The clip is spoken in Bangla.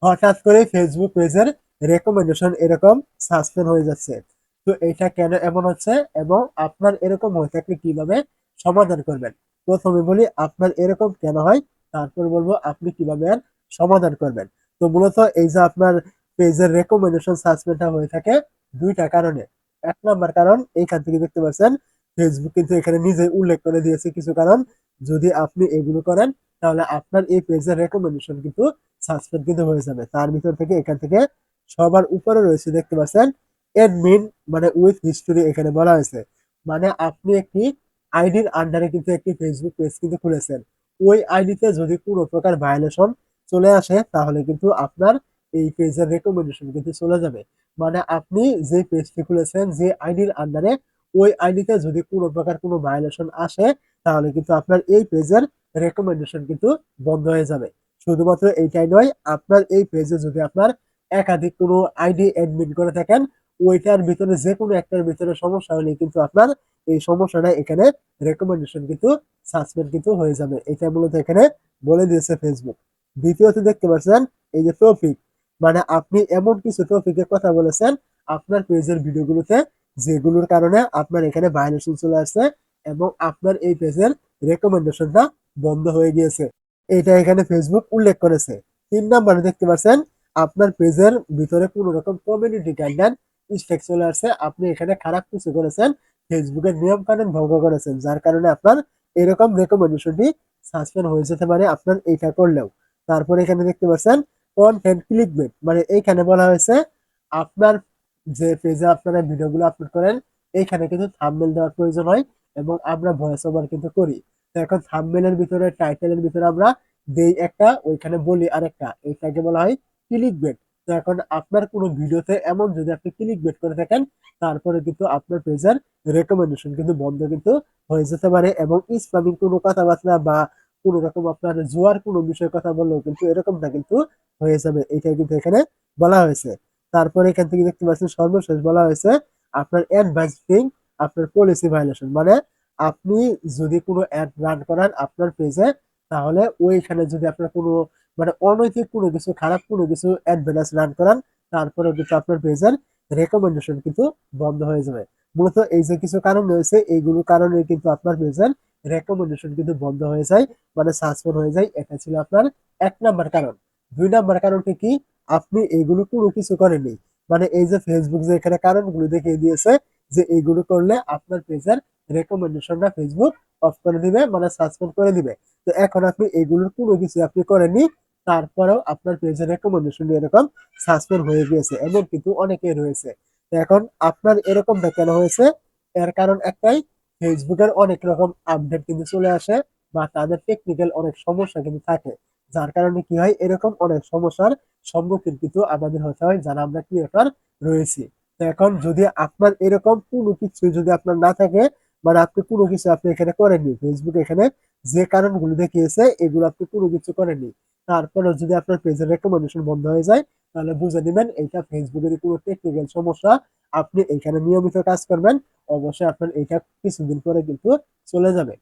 হঠাৎ করে ফেসবুক পেজের রেকমেন্ডেশন এরকম সাসপেন্ড হয়ে যাচ্ছে। তো এটা কেন এমন হচ্ছে এবং আপনার এরকম হয়ে থাকলে কিভাবে সমাধান করবেন? প্রথমে বলি আপনার এরকম কেন হয়, তারপর বলবো আপনি কিভাবে এর সমাধান করবেন। তো মূলত এই যে আপনার পেজের রেকমেন্ডেশন সাসপেন্ডটা হয়ে থাকে ২ টা কারণে। ১ নাম্বার কারণ এইখান থেকে দেখতে পাচ্ছেন ফেসবুক কিন্তু এখানে নিজেই উল্লেখ করে দিয়েছে কিছু কারণ। যদি আপনি এগুলো করেন তাহলে আপনার এই পেজের রেকমেন্ডেশন কিন্তু সাসপেন্ড কিন্তু হয়ে যাবে। তার ভিতর থেকে এখান থেকে সবার উপরে রয়েছে দেখতে পাচ্ছেন অ্যাডমিন মানে উইথ হিস্টোরি এখানে বলা হয়েছে। মানে আপনি একটি আইডির আন্ডারে কিন্তু একটি ফেসবুক পেজ কিন্তু খুলেছেন। ওই আইডিতে যদি কোনো প্রকার ভায়োলেশন চলে আসে তাহলে কিন্তু আপনার এই পেজের রেকমেন্ডেশন কিন্তু চলে যাবে। মানে আপনি যে পেজটি খুলেছেন যে আইডির আন্ডারে ওই আইডিতে যদি কোনো প্রকার কোনো ভায়োলেশন আসে তাহলে কিন্তু আপনার এই পেজের রেকমেন্ডেশন কিন্তু বন্ধ হয়ে যাবে। শুধুমাত্র এইটাই নয়, আপনার এই পেজে যদি আপনার একাধিক কোনো আইডি অ্যাডমিন করে থাকেন, ওইটার ভিতরে যেকোনো একটার ভিতরে সমস্যা হলে কিন্তু আপনার এই সমস্যাটা এখানে রেকমেন্ডেশন কিন্তু সাসপেন্ড কিন্তু হয়ে যাবে। এটা মূলত এখানে বলে দিয়েছে ফেসবুক। দ্বিতীয়ত দেখতে পাচ্ছেন এই যে টপিক, মানে আপনি এমন কিছু টপিকের কথা বলেছেন আপনার পেজের ভিডিওগুলোতে যেগুলোর কারণে আপনার এখানে ভায়োলেশন চলে আসছে এবং আপনার এই পেজের রেকমেন্ডেশনটা বন্ধ হয়ে গিয়েছে। এটা এখানে ফেসবুক উল্লেখ করেছে। ৩ নাম্বারে দেখতে পাচ্ছেন আপনার পেজের ভিতরে কোনো রকম কমিউনিটি গাইডলাইন স্ট্রাইক চলে আসছে। আপনি এখানে খারাপ কিছু করেছেন, ফেসবুকের নিয়ম কানুন ভঙ্গ করেছেন। যার কারণে আপনার এরকম রেকমেন্ডেশনটি সাসপেন্ড হয়ে যেতে পারে আপনার এইটা করলেও। তারপরে এখানে দেখতে পাচ্ছেন কনটেন্ট ক্লিকবেট, মানে এইখানে বলা হয়েছে আপনার যে পেজে আপনারা ভিডিওগুলো আপলোড করেন এইখানে কিন্তু থাম্বনেল দেওয়ার প্রয়োজন হয় এবং আমরা ভয়েস ওভার কিন্তু করি। তো এখন থাম্বনেলের ভিতরে টাইটেলের ভিতরে আমরা দেই একটা, ওইখানে বলি আরেকটা, এটাকে বলা হয় ক্লিকবেট। তো এখন আপনার কোনো ভিডিওতে এমন যদি আপনি ক্লিকবেট করে থাকেন তারপরে কিন্তু আপনার পেজের রেকমেন্ডেশন কিন্তু বন্ধ কিন্তু হয়ে যেতে পারে এবং ইসলামিক কোনো কথাবার্তা বা কোনো রকম আপনার জুয়ার কোনো বিষয়ে কথা বললেও কিন্তু এরকমটা কিন্তু হয়ে যাবে। এটাই কিন্তু এখানে বলা হয়েছে। তারপরে এখান থেকে দেখতে পাচ্ছেন সর্বশেষ বলা হয়েছে আপনার অ্যাডভান্সিং আপনার পলিসি ভায়োলেশন, মানে আপনি যদি কোনো অ্যাড রান করান আপনার পেজে তাহলে ওইখানে যদি আপনার কোনো মানে অনৈতিক কোনো কিছু খারাপ কোনো কিছু অ্যাডভার্টাইজ রান করান তারপরে কিন্তু আপনার পেজের রেকমেন্ডেশন কিন্তু বন্ধ হয়ে যাবে। মূলত এই যে কিছু কারণ রয়েছে এইগুলো কারণে কিন্তু আপনার পেজের রেকমেন্ডেশন কিন্তু বন্ধ হয়ে যায়, মানে সাসপেন্ড হয়ে যায়। এটা ছিল আপনার ১ নাম্বার কারণ। ২ নাম্বার কারণটি কি? আপনি এগুলো কোনো কিছু করেননি। মানে এই যে ফেসবুক যে এখানে কারণগুলো দেখিয়ে দিয়েছে যে এইগুলো করলে আপনার পেজের রেকমেন্ডেশনটা ফেসবুক অফ করে দিবে, মানে সাসপেন্ড করে দিবে। তো এখন আপনি এগুলোর কোনো কিছু আপনি করেননি, তারপরেও আপনার পেজের রেকমেন্ডেশন এরকম সাসপেন্ড হয়ে গিয়েছে, এমন কিন্তু অনেকেই রয়েছে। তো এখন আপনার এরকমটা কেন হয়েছে? এর কারণ একটাই, ফেসবুকের অনেক রকম আপডেট কিন্তু চলে আসে বা তাদের টেকনিক্যাল অনেক সমস্যা কিন্তু থাকে। যার কারণে কি হয় এরকম অনেক সমস্যার সম্মুখীন কিন্তু আমাদের হতে হয় যারা আমরা ক্রিয়েটর রয়েছি। তো এখন যদি আপনার এরকম কোনো কিছু যদি আপনার না থাকে, মানে আপনি কোনো কিছু আপনি এখানে করেননি, ফেসবুক এখানে যে কারণগুলো দেখিয়েছে এগুলো আপনি কোনো কিছু করেননি, তারপরেও যদি আপনার পেজের রেকমেন্ডেশন বন্ধ হয়ে যায় তাহলে বুঝে নিবেন এইটা ফেসবুকের কোনো টেকনিক্যাল সমস্যা। আপনি এখানে নিয়মিত কাজ করবেন, অবশ্যই আপনার এটা কিছুদিন পরে কিন্তু চলে যাবে।